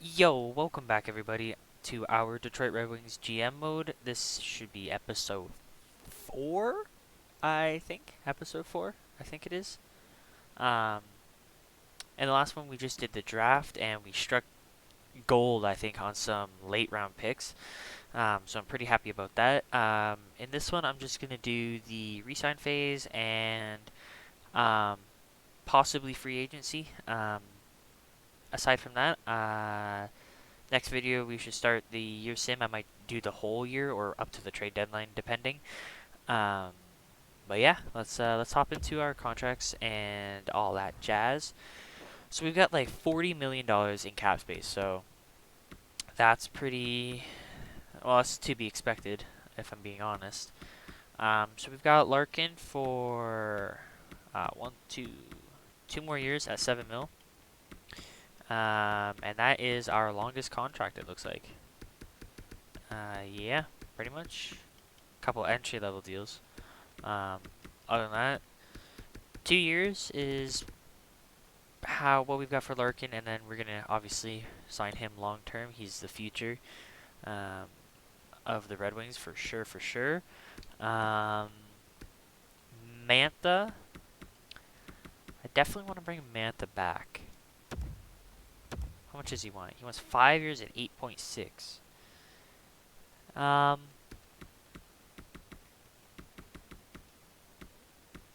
Yo, welcome back everybody to our Detroit Red Wings GM mode. This should be episode 4, I think. Episode 4, I think it is. Um, and the last one we just did the draft and we struck gold, I think, on some late round picks. So I'm pretty happy about that. In this one, I'm just going to do the resign phase and um, possibly free agency. Aside from that, next video, we should start the year sim. I might do the whole year or up to the trade deadline, depending. Um, but yeah, let's hop into our contracts and all that jazz. So we've got like $40 million in cap space. So that's pretty well. That's to be expected, if I'm being honest. So we've got Larkin for one, two more years at 7 mil. And that is our longest contract. It looks like. Yeah, pretty much. Couple entry level deals. Um, Other than that, 2 years is what we've got for Larkin, and then we're gonna obviously sign him long term. He's the future um, of the Red Wings for sure, for sure. Um, Mantha, I definitely want to bring Mantha back. How much does he want? He wants 5 years at 8.6. Um,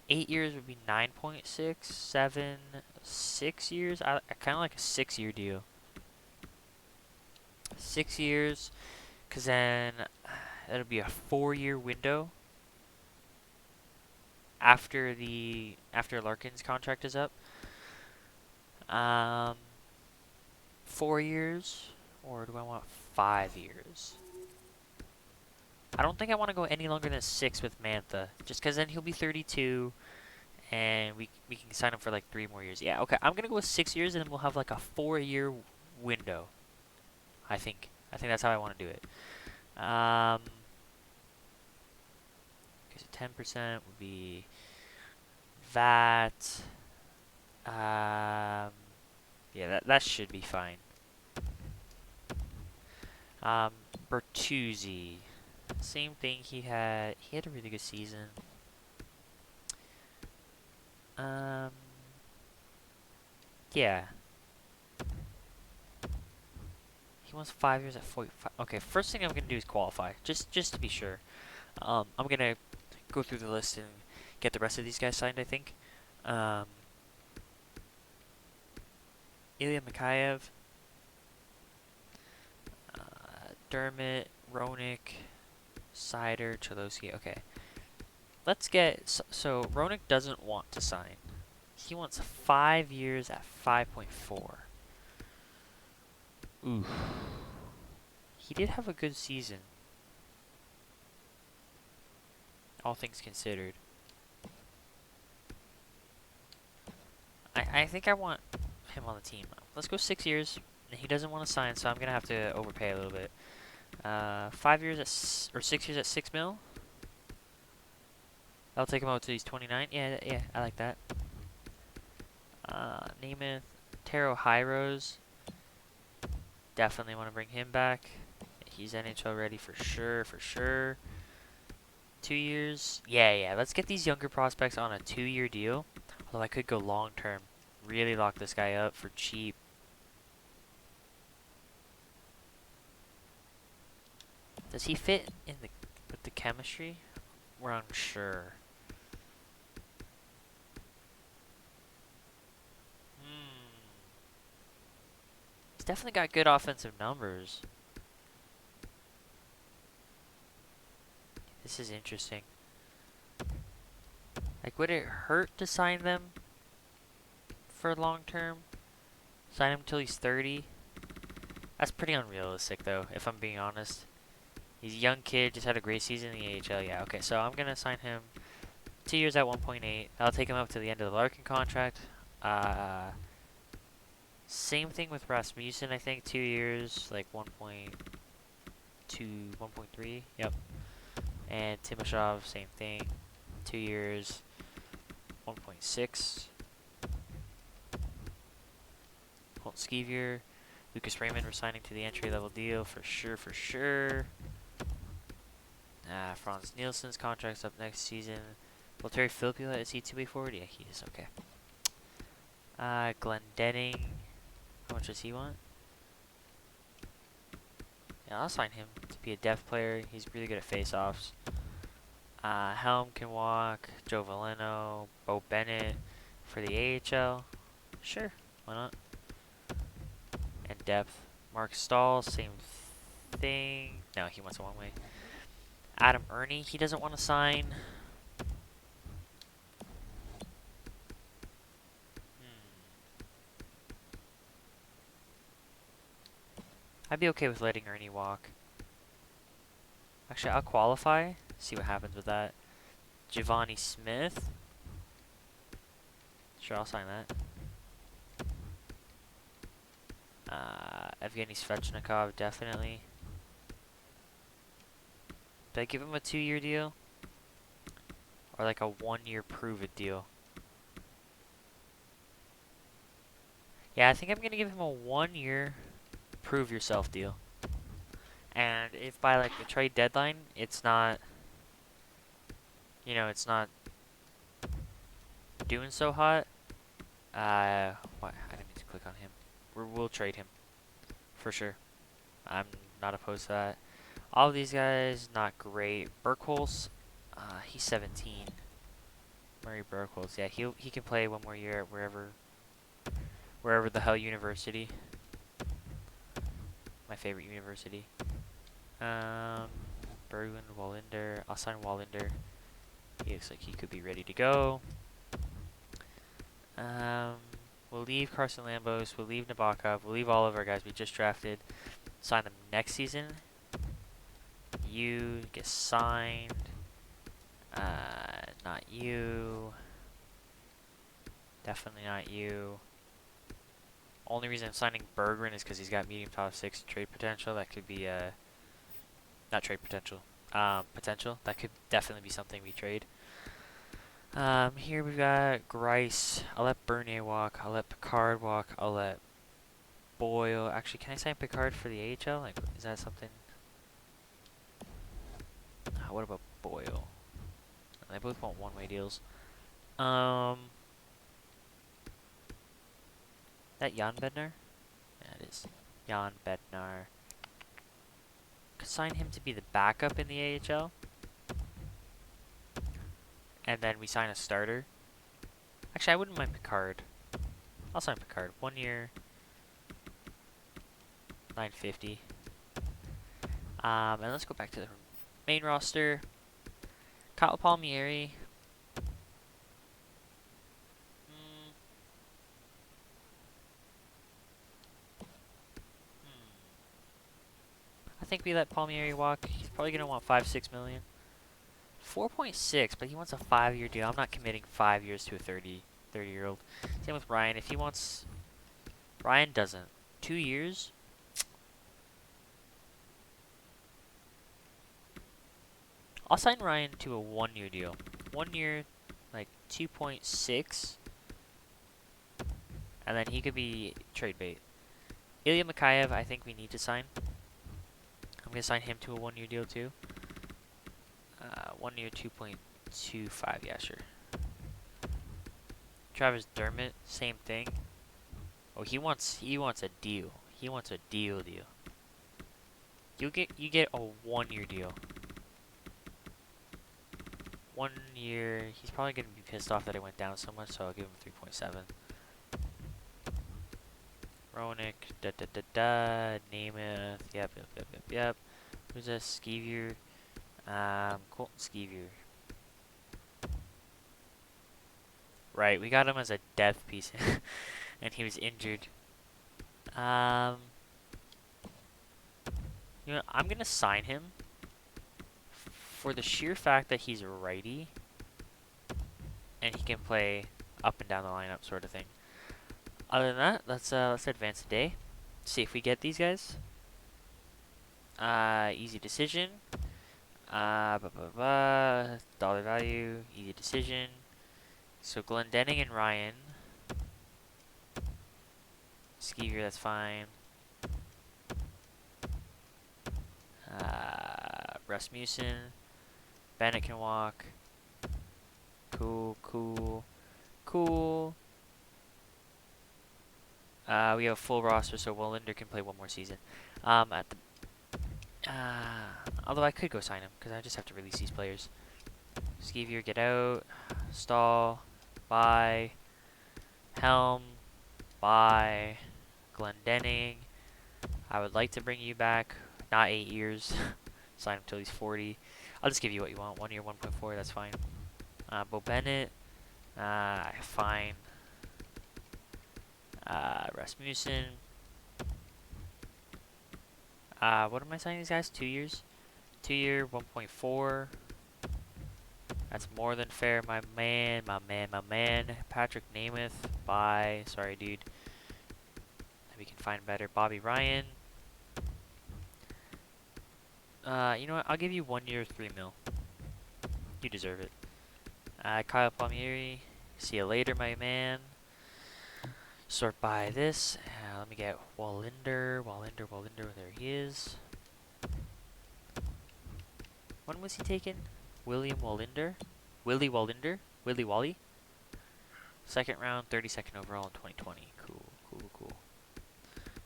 8 years would be 9.6. 6 years. I kind of like a 6 year deal. 6 years, because then it'll be a 4 year window after Larkin's contract is up. Um, 4 years, or do I want 5 years? I don't think I want to go any longer than 6 with Mantha, just because then he'll be 32, and we can sign him for like 3 more years. Yeah, okay, I'm gonna go with 6 years, and then we'll have like a 4 year window. I think that's how I want to do it. Okay, so 10% would be that. Yeah, that should be fine. Um, Bertuzzi, same thing. He had a really good season. Um, yeah, he wants 5 years at 45. Okay, first thing I'm gonna do is qualify, just to be sure. I'm gonna go through the list and get the rest of these guys signed. I think. Um, Ilya Mikheyev, Dermott, Roenick, Sider, Cholowski. Okay, let's get so Roenick doesn't want to sign. He wants 5 years at 5.4. Ooh. He did have a good season, all things considered. I think I want him on the team. Let's go 6 years. He doesn't want to sign, so I'm gonna have to overpay a little bit. 5 years or 6 years at 6 mil. I'll take him out till he's 29. Yeah, yeah, I like that. Nemeth, Taro Hyros. Definitely want to bring him back. He's NHL ready for sure, for sure. 2 years. Yeah, yeah. Let's get these younger prospects on a 2 year deal. Although I could go long term. Really lock this guy up for cheap. Does he fit in with the chemistry? We're unsure. He's definitely got good offensive numbers. This is interesting. Like, would it hurt to sign them for long term? Sign him till he's 30? That's pretty unrealistic, though, if I'm being honest. He's a young kid, just had a great season in the AHL. Yeah, okay, so I'm going to sign him 2 years at 1.8. I'll take him up to the end of the Larkin contract. Same thing with Rasmussen, I think. 2 years, like 1.2, 1.3. Yep. And Timoshov, same thing. 2 years, 1.6. Skeevier, Lucas Raymond resigning to the entry-level deal for sure, for sure. Franz Nielsen's contract's up next season. Will Terry Filipula, is he 2-way forward? Yeah, he is, okay. Glenn Denning. How much does he want? Yeah, I'll sign him to be a depth player. He's really good at face-offs. Helm can walk. Joe Valeno. Bo Bennett for the AHL. Sure, why not? And depth. Mark Stahl, same thing. No, he wants a one-way. Adam Ernie, he doesn't want to sign. I'd be okay with letting Ernie walk. Actually, I'll qualify. See what happens with that. Giovanni Smith. Sure, I'll sign that. Evgeny Svechnikov, definitely. Did I give him a 2-year deal? Or like a 1-year prove-it deal? Yeah, I think I'm going to give him a 1-year prove-yourself deal. And if by like the trade deadline, it's not, it's not doing so hot. What? I didn't mean to click on him. We'll trade him. For sure. I'm not opposed to that. All of these guys, not great. Burkholz, he's 17. Murray Burkholz, yeah, he can play one more year at wherever the hell university. My favorite university. Berglund, Wallinder. I'll sign Wallinder. He looks like he could be ready to go. We'll leave Carson Lambos. We'll leave Nabokov. We'll leave all of our guys we just drafted. Sign them next season. You get signed. Not you. Definitely not you. Only reason I'm signing Berggren is because he's got medium top 6 trade potential. That could be not trade potential. Potential. That could definitely be something we trade. Here we've got Grice. I'll let Bernier walk. I'll let Picard walk. I'll let Boyle. Actually, can I sign Picard for the AHL? Like, is that something? What about Boyle? They both want one-way deals. That Jan Bednar? Yeah, it is. Jan Bednar. Could sign him to be the backup in the AHL. And then we sign a starter. Actually, I wouldn't mind Picard. I'll sign Picard. 1 year. $950. And let's go back to the main roster. Kyle Palmieri. I think we let Palmieri walk. He's probably going to want 5-6 million. 4.6, but he wants a 5-year deal. I'm not committing 5 years to a 30-year-old. Same with Ryan. If he wants... Ryan doesn't. 2 years? I'll sign Ryan to a 1-year deal. 1 year, like 2.6. And then he could be trade bait. Ilya Mikheyev, I think we need to sign. I'm going to sign him to a 1-year deal too. 1 year, 2.25. Yeah, sure. Travis Dermott, same thing. Oh, he wants a deal. He wants a deal. You get a 1-year deal. 1 year. He's probably gonna be pissed off that it went down so much, so I'll give him 3.7. Ronick, Namath, yep. Who's this? Skeevier. Colton Skeevier. Right, we got him as a depth piece, and he was injured. I'm gonna sign him for the sheer fact that he's a righty, and he can play up and down the lineup, sort of thing. Other than that, let's advance the day. See if we get these guys. Easy decision. Dollar value, easy decision. So Glendening and Ryan. Skeevier, that's fine. Rasmussen. Bennett can walk. Cool, cool, cool. We have a full roster, so Wallinder can play one more season. At the although I could go sign him because I just have to release these players. Skeevier, get out. Stahl, buy. Helm, buy. Glendenning. I would like to bring you back. Not 8 years. Sign him till he's 40. I'll just give you what you want. 1 year, 1.4. That's fine. Bo Bennett. Fine. Rasmussen. What am I signing these guys? 2 years? 2 year, 1.4. That's more than fair, my man, my man, my man. Patrick Namath. Bye. Sorry, dude. We can find better. Bobby Ryan. You know what? I'll give you 1 year, 3 mil. You deserve it. Kyle Palmieri. See you later, my man. Sort by this. Let me get Wallinder. There he is. When was he taken? William Wallinder? Willie Wallinder? Willie Wally? Second round, 32nd overall in 2020. Cool.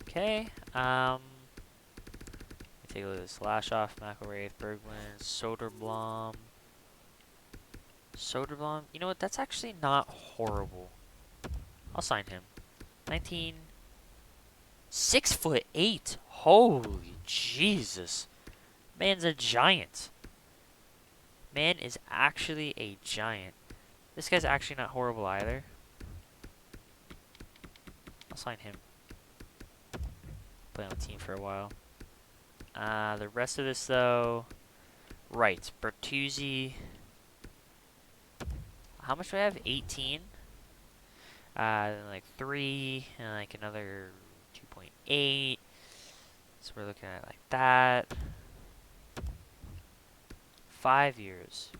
Okay. Let me take a look at this. Lashoff, McElraith, Bergwijn, Soderblom. You know what? That's actually not horrible. I'll sign him. 6'8". Holy Jesus. Man's a giant. Man is actually a giant. This guy's actually not horrible either. I'll sign him. Play on the team for a while. The rest of this though. Right. Bertuzzi. How much do I have? 18. Then like 3 and like another 2.8. So we're looking at it like that. 5 years.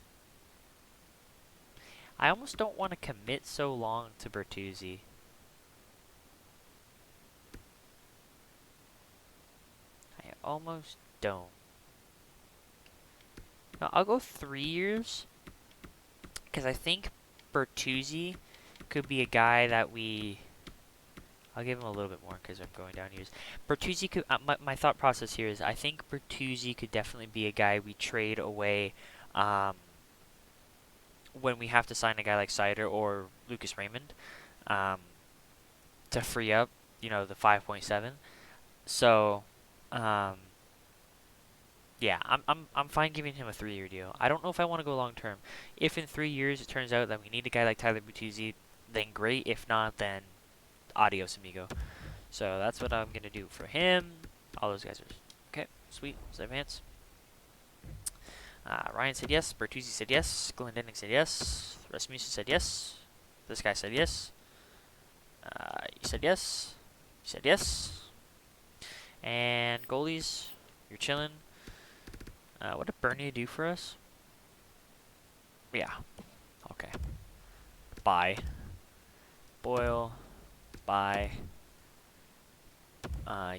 I almost don't want to commit so long to Bertuzzi. I almost don't. No, I'll go 3 years. Because I think Bertuzzi could be a guy that we... I'll give him a little bit more because I'm going down years. Bertuzzi could... my thought process here is I think Bertuzzi could definitely be a guy we trade away when we have to sign a guy like Sider or Lucas Raymond to free up, you know, the 5.7. So, yeah, I'm fine giving him a 3-year deal. I don't know if I want to go long term. If in 3 years it turns out that we need a guy like Tyler Bertuzzi, then great. If not, then adios, amigo. So that's what I'm gonna do for him. All those guys are okay. Sweet. Let's advance. Ryan said yes. Bertuzzi said yes. Glendenning said yes. Rasmussen said yes. This guy said yes. You said yes. You said yes. And goalies, you're chilling. What did Bernier do for us? Yeah. Okay. Bye. Boyle. Bye.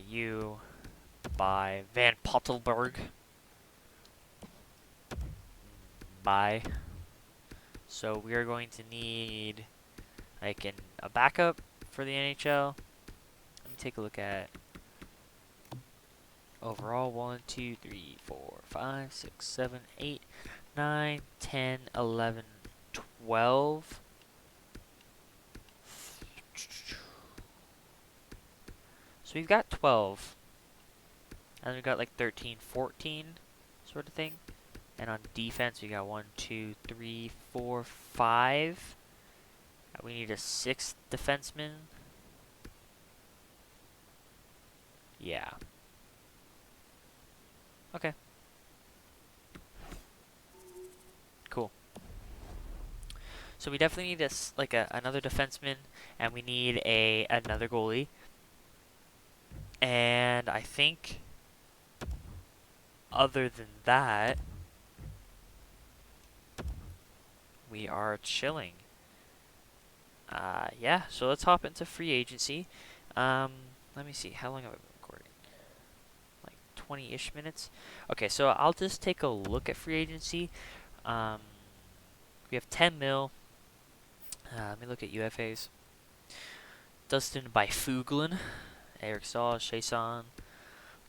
You. Bye. Van Pottelberg. Bye. So we are going to need like a backup for the NHL. Let me take a look at overall 1, 2, 3, 4, 5, 6, 7, 8, 9, 10, 11, 12. So we've got 12. And we've got like 13, 14 sort of thing. And on defense, we got 1, 2, 3, 4, 5. We need a 6th defenseman. Yeah. Okay. Cool. So we definitely need another defenseman, and we need another goalie. And I think other than that, we are chilling. Yeah, so let's hop into free agency. Let me see, how long have I been recording? Like 20-ish minutes. Okay, so I'll just take a look at free agency. Um, we have 10 mil. Let me look at UFAs. Dustin Byfuglien, Eric Stahl, Chason.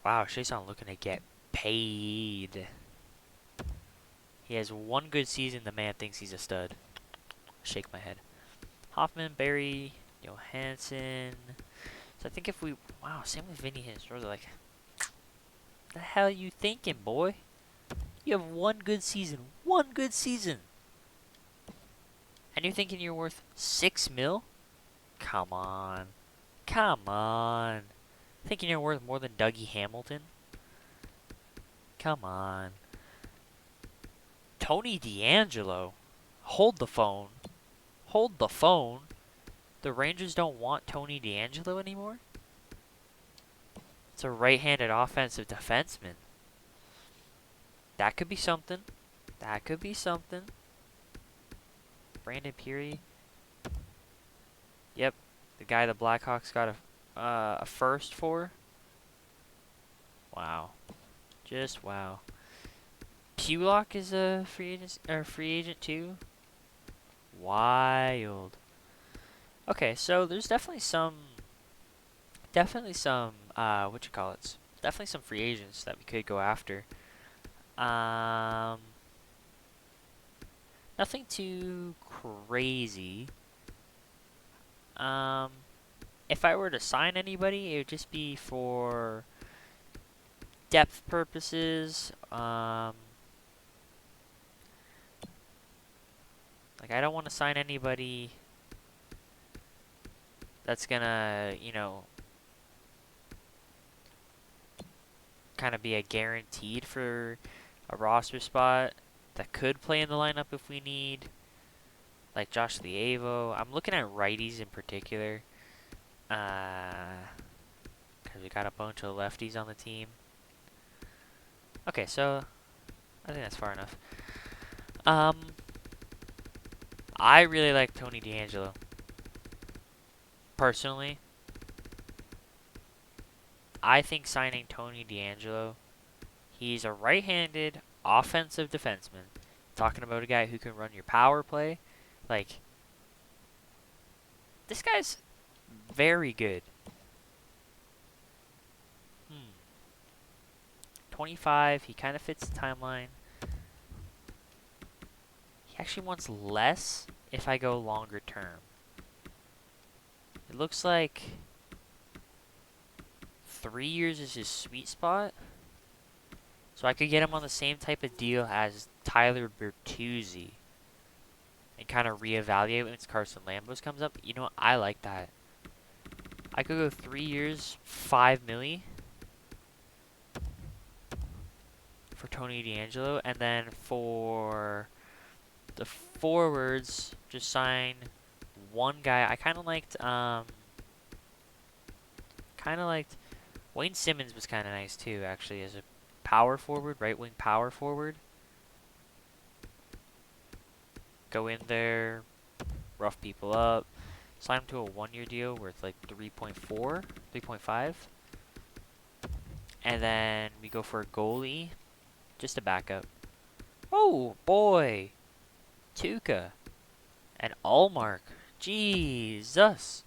Wow, Chason looking to get paid. He has one good season. The man thinks he's a stud. Shake my head. Hoffman, Barry, Johansson. So I think if we... Wow, same with Vinny Hinsdorf. Like, the hell are you thinking, boy? You have one good season. One good season. And you're thinking you're worth 6 mil? Come on. Come on. Thinking you're worth more than Dougie Hamilton? Come on. Tony DeAngelo. Hold the phone. Hold the phone. The Rangers don't want Tony DeAngelo anymore? It's a right-handed offensive defenseman. That could be something. That could be something. Brandon Peary. Yep. The guy the Blackhawks got a first for. Wow. Just wow. Pulock is a free agent too. Wild. Okay, so there's definitely some what you call it? Definitely some free agents that we could go after. Nothing too crazy. If I were to sign anybody, it would just be for depth purposes. Like, I don't want to sign anybody that's gonna, kind of be a guaranteed for a roster spot that could play in the lineup if we need. Like Josh Lievo. I'm looking at righties in particular. Because we got a bunch of lefties on the team. Okay, so I think that's far enough. I really like Tony DeAngelo. Personally, I think signing Tony DeAngelo, he's a right-handed offensive defenseman. Talking about a guy who can run your power play. Like, this guy's very good. 25, he kind of fits the timeline. He actually wants less if I go longer term. It looks like 3 years is his sweet spot. So I could get him on the same type of deal as Tyler Bertuzzi. And kind of reevaluate when Carson Lambos comes up. You know what? I like that. I could go 3 years, $5 million for Tony DeAngelo. And then for the forwards, just sign one guy. I kind of liked Wayne Simmons was kind of nice too, actually, as a power forward, right wing power forward. Go in there, rough people up, sign him to a 1-year deal worth like 3.4, 3.5. And then we go for a goalie, just a backup. Oh boy, Tuca and Allmark. Jesus.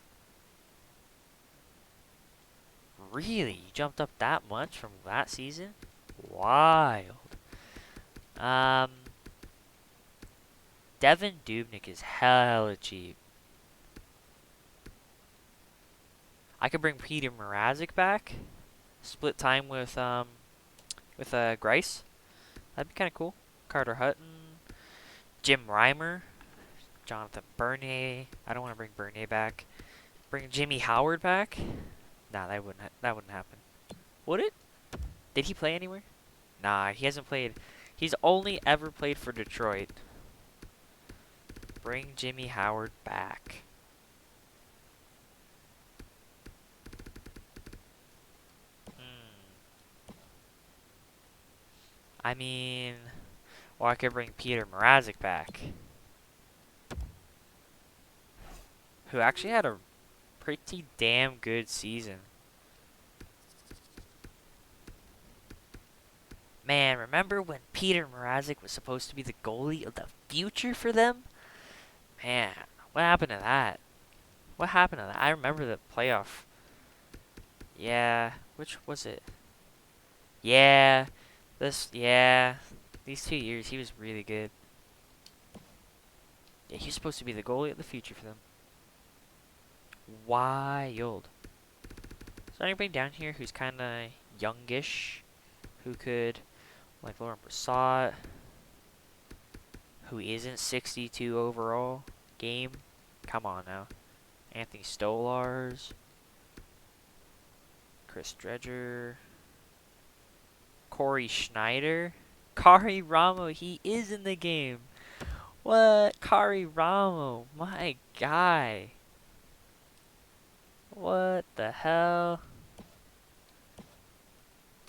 Really? You jumped up that much from that season? Wild. Devin Dubnyk is hella cheap. I could bring Peter Mrazek back. Split time with Grice. That'd be kind of cool. Carter Hutton. Jim Reimer. Jonathan Bernier. I don't want to bring Bernier back. Bring Jimmy Howard back. Nah, that wouldn't happen. Would it? Did he play anywhere? Nah, he hasn't played. He's only ever played for Detroit. Bring Jimmy Howard back. I mean, or I could bring Peter Mrazek back, who actually had a pretty damn good season. Man, remember when Peter Mrazek was supposed to be the goalie of the future for them? Man, what happened to that? What happened to that? I remember the playoff. Yeah, which was it? Yeah, yeah. These 2 years, he was really good. Yeah, he was supposed to be the goalie of the future for them. Wild. Is there anybody down here who's kind of youngish? Who could, like Lauren Brassard, who isn't 62 overall game? Come on now. Anthony Stolars. Chris Dredger. Corey Schneider. Kari Ramo, he is in the game. What? Kari Ramo, my guy. What the hell?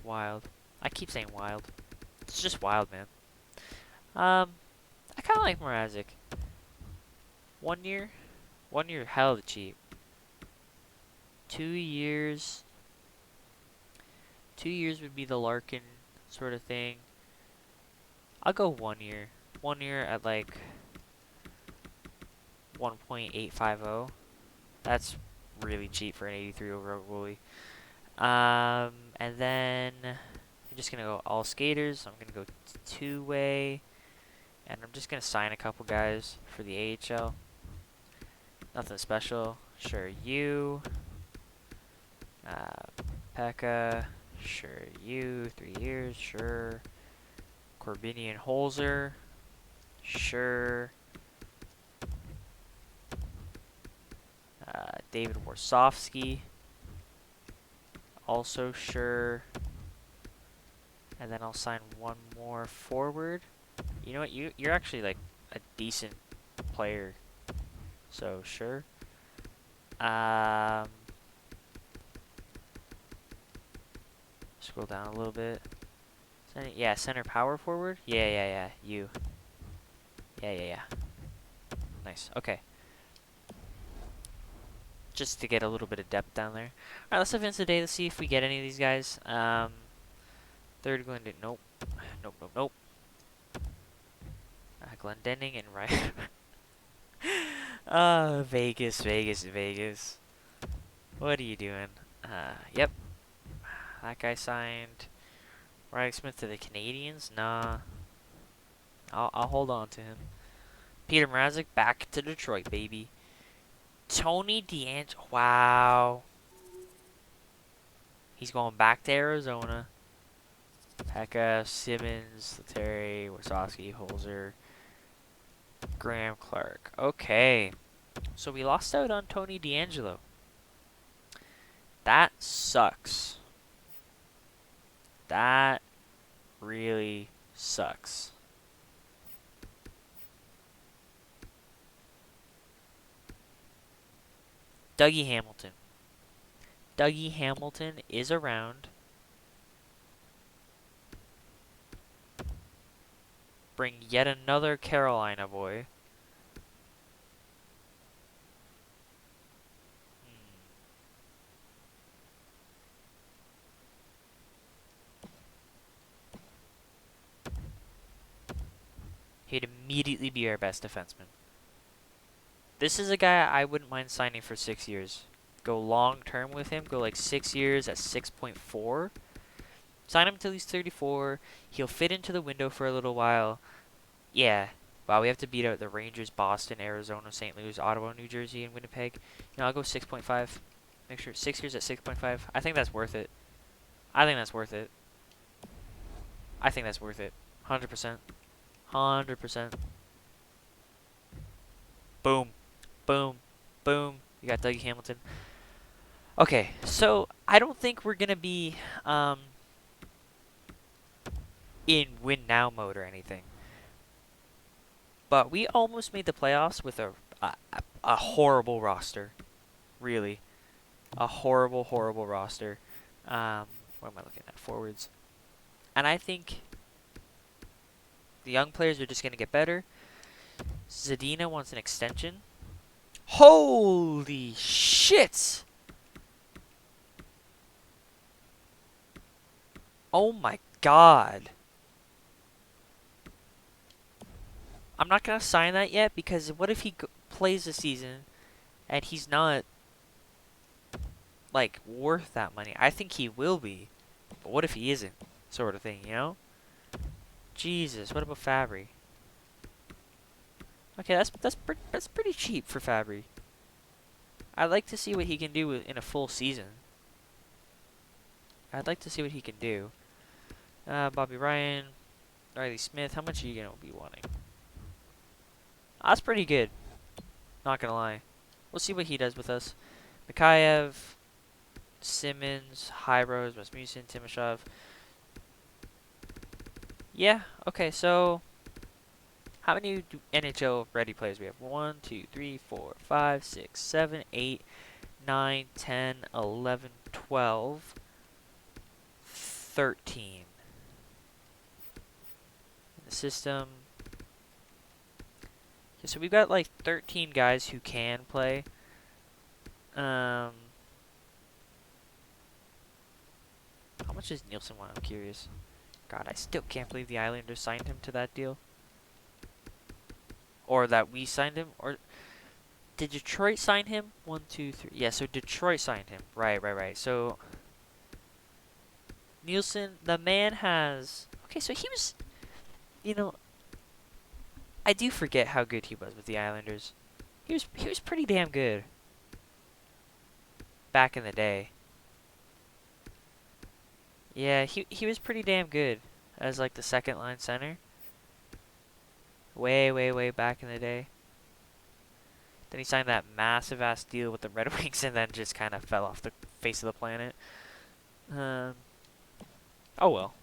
Wild. I keep saying wild. It's just wild, man. I kind of like Mrazek. 1 year? 1 year hella cheap. 2 years. 2 years would be the Larkin sort of thing. I'll go 1 year. 1 year at like 1.850. That's really cheap for an 83 overall goalie. And then I'm just gonna go all skaters. I'm gonna go two-way, and I'm just gonna sign a couple guys for the AHL. Nothing special. Sure, you. Pekka. Sure, you. 3 years. Sure. Corbinian Holzer. Sure. David Warsofsky. Also sure. And then I'll sign one more forward. You know what? You're actually like a decent player. So sure. Scroll down a little bit. Yeah, center power forward. Yeah. You. Yeah. Nice. Okay. Just to get a little bit of depth down there. Alright, let's advance the day. Let's see if we get any of these guys. Third Glendon. Nope. Nope. Glendening and Ryan. Vegas. What are you doing? Yep. That guy signed. Ryan Smith to the Canadians? Nah. I'll hold on to him. Peter Mrazek back to Detroit, baby. Tony DeAngelo. Wow. He's going back to Arizona. Pekka, Simmons, Letary, Wasowski, Holzer, Graham Clark. Okay. So we lost out on Tony DeAngelo. That sucks. That really sucks. Dougie Hamilton. Dougie Hamilton is around. Bring yet another Carolina boy. He'd immediately be our best defenseman. This is a guy I wouldn't mind signing for 6 years. Go long term with him. Go like 6 years at 6.4. Sign him until he's 34. He'll fit into the window for a little while. Yeah. Wow, we have to beat out the Rangers, Boston, Arizona, St. Louis, Ottawa, New Jersey, and Winnipeg. I'll go 6.5. Make sure 6 years at 6.5. I think that's worth it. 100%. 100%. Boom. You got Dougie Hamilton. Okay, so I don't think we're going to be in win now mode or anything. But we almost made the playoffs with a horrible roster. Really. A horrible roster. What am I looking at? Forwards. And I think the young players are just going to get better. Zadina wants an extension. Holy shit! Oh my god. I'm not gonna sign that yet because what if he plays the season and he's not like worth that money? I think he will be, but what if he isn't? Sort of thing, you know? Jesus, what about Fabry? Okay, that's pretty cheap for Fabry. I'd like to see what he can do in a full season. I'd like to see what he can do. Bobby Ryan, Riley Smith. How much are you gonna be wanting? That's pretty good. Not gonna lie. We'll see what he does with us. Mikhaev, Simmons, Hyros, Rasmussen, Timashov. Yeah. Okay. So, how many NHL ready players we have? 1, 2, 3, 4, 5, 6, 7, 8, 9, 10, 11, 12, 13 in the system. Okay, so we've got like 13 guys who can play. How much does Nielsen want? I'm curious. God, I still can't believe the Islanders signed him to that deal. Or that we signed him. Or did Detroit sign him? 1, 2, 3. Yeah, so Detroit signed him. Right. So Nielsen, the man has... Okay, so he was... You know, I do forget how good he was with the Islanders. He was pretty damn good back in the day. Yeah, he was pretty damn good as like the second line center. Way back in the day. Then he signed that massive ass deal with the Red Wings and then just kind of fell off the face of the planet. Oh well.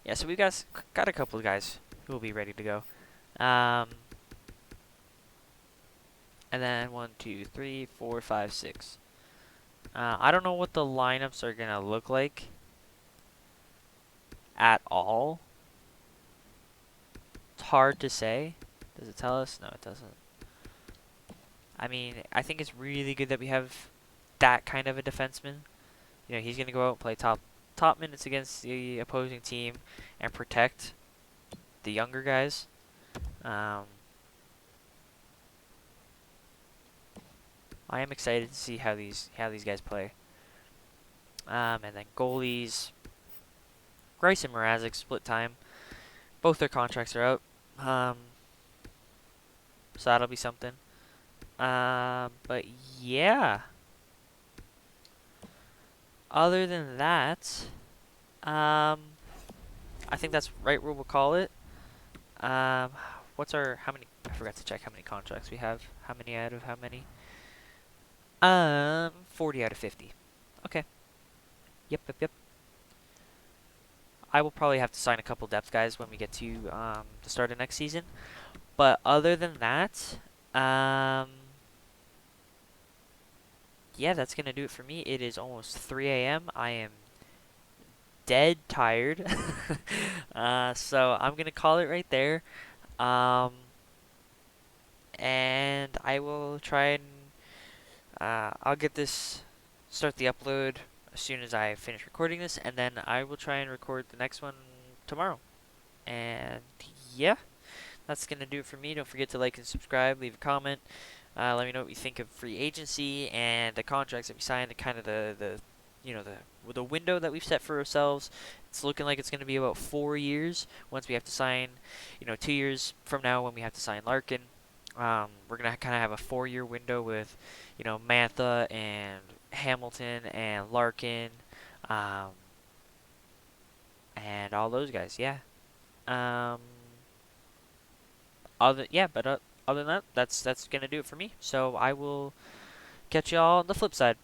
Yeah, so we've got a couple of guys who will be ready to go. And then 1, 2, 3, 4, 5, 6. I don't know what the lineups are gonna look like at all. It's hard to say. Does it tell us? No, it doesn't. I mean, I think it's really good that we have that kind of a defenseman. You know, he's gonna go out and play top minutes against the opposing team and protect the younger guys. I am excited to see how these guys play. And then goalies, Grice and Mrazek split time. Both their contracts are out. So that'll be something. But yeah. Other than that, I think that's right where we'll call it. What's our, how many, I forgot to check how many contracts we have. How many out of how many? 40 out of 50. Okay. Yep. I will probably have to sign a couple depth guys when we get to the start of next season. But other than that, yeah, that's going to do it for me. It is almost 3 a.m. I am dead tired. So I'm going to call it right there. And I will try and I'll get this, start the upload as soon as I finish recording this, and then I will try and record the next one tomorrow. And yeah, that's going to do it for me. Don't forget to like and subscribe, leave a comment. Let me know what you think of free agency and the contracts that we signed, and kind of the you know, the window that we've set for ourselves. It's looking like it's going to be about 4 years once we have to sign, 2 years from now when we have to sign Larkin. We're going to kind of have a 4-year window with, Mantha and Hamilton and Larkin, and all those guys, yeah. Other than that, that's going to do it for me. So I will catch y'all on the flip side.